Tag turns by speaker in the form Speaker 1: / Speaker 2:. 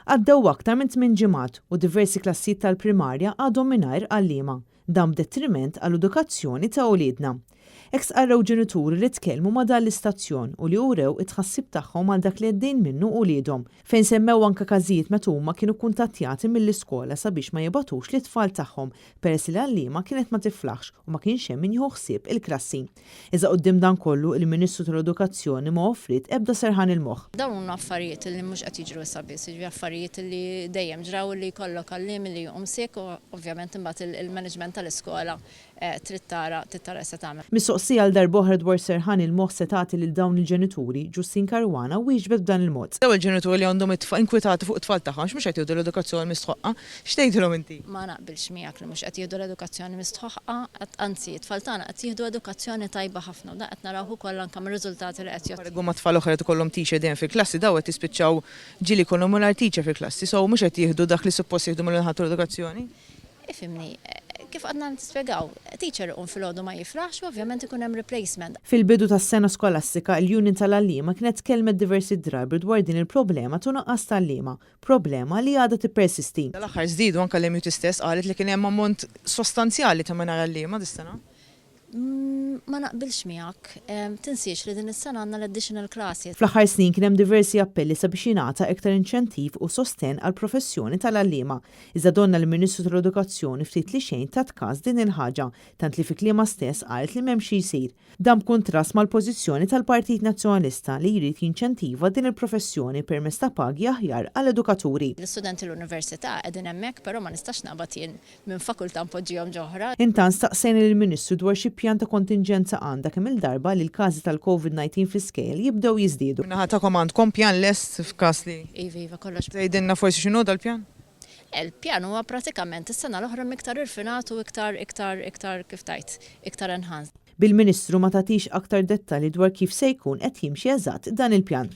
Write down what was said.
Speaker 1: Għaddew aktar minn 8 ġimgħat u diversi klassijiet tal-primarja għadhom mingħajr għalliema, dan b'detriment għall-edukazzjoni ta' wliedna. Eks qarrew ġenituri li tkellmu ma' dan l-istazzjon u li urew it-tħassib tagħhom għal dak li għeddejn minnu wliedhom, fejn semmew anke każijiet meta huma kienu kuntattjati mill-iskola sabiex ma jibatux lit-tfal tagħhom peress li l-għalliema kienet ma tiflaħx u ma kienx hemm min jieħu ħsieb il-klassi. Iżda quddiem dan kollu il-Ministru tal-Edukazzjoni ma offrit ebda serħan il-moħħ.
Speaker 2: Dawn huma affarijiet li mhux qed jiġru issa biss, jiġri affarijiet li dejjem ġraw li jkollok għalliem li jqum sek u ovvjament imbagħad il-management tal-iskola trid tara se tagħmel.
Speaker 1: Mistoqsija għal darb'oħra dwar serħan il-moħħ se tagħti lil dawn il-ġenituri Ġustin Karwana wieġbet b'dan il-mod.
Speaker 3: Daw il-ġenituri li għandhom inkwetati fuq it-tfal tagħhom mhux qed jieħdu l-edukazzjoni mistħoqqa, x'tgħidilhom inti?
Speaker 2: Ma naqbilx miegħek li mhux qed jieħdu l-edukazzjoni mistħoqqa, anzi it-tfal tagħna qed jieħdu edukazzjoni tajba ħafna u da qed naraw ukoll anke mir-riżultati li qed jagħtu.
Speaker 3: Ma tfal oħra qed ikollhom teacher dejjem fil-klassi daw qed jispiċċaw ġieli jkollhom teacher fil-klassi, so mhux qed jieħdu dak li suppost jieħdu mill-ħadd l-edukazzjoni.
Speaker 2: Ifhimni, kif għadna nispjegaw, teacher filgħodu ma jifraħx u ovvjament ikun hemm replacement.
Speaker 1: Fil-bidu tas-sena skolastika il-Union tal-għalliema kienet tkellmet diversi drabi dwar din il-problema ta' nuqqas tal-għalliema, problema li għadha tippersisti.
Speaker 3: L-aħħar żdiedu anke l-MUT stess qalet li kien hemm ammont sostanzjali ta' mingħajr għalliema dis-sena.
Speaker 2: Ma naqbilx miegħek, tinsiex li din is-sena għandna l-additional classes.
Speaker 1: Fl-aħħar snin kien hemm diversi appelli sabiex jingħata iktar inċentiv u sosten għall professjoni tal-għalliema. Iżda donna l-Ministru tal-Edukazzjoni ftit li xejn tat każ din il-ħaġa, tant li fi kliema stess qalet li m'hemm xi jsir. Dan b'kuntrast mal-pożizzjoni tal-Partit Nazzjonalista li jrid jinċentiva din il-professjoni permezz ta' pagi aħjar għall-edukaturi.
Speaker 2: L-istudenti l-università qegħdin hemmhekk, però ma nistax naqbad jien minn fakultà npoġġihom ġoħra.
Speaker 1: Intant staqsejna lill-Ministru dwar xi pjan ta' kontingenza għandha kemm il-darba li l-każi tal-COVID-19 fl-iskejjel jibdew jiżdiedu.
Speaker 3: Naħa ta' komandkom pjan lest f'każ li.
Speaker 2: Iva kollox.
Speaker 3: Tgħidilna forsi x'inhu dal-pjan?
Speaker 2: Il-pjan huwa pratikament is-sena l-oħra iktar irfinat u iktar kif tajt, iktar enhanced.
Speaker 1: Bil-Ministru ma tagħtix aktar dettalji dwar kif se jkun qed jimxi eżatt dan il-pjan.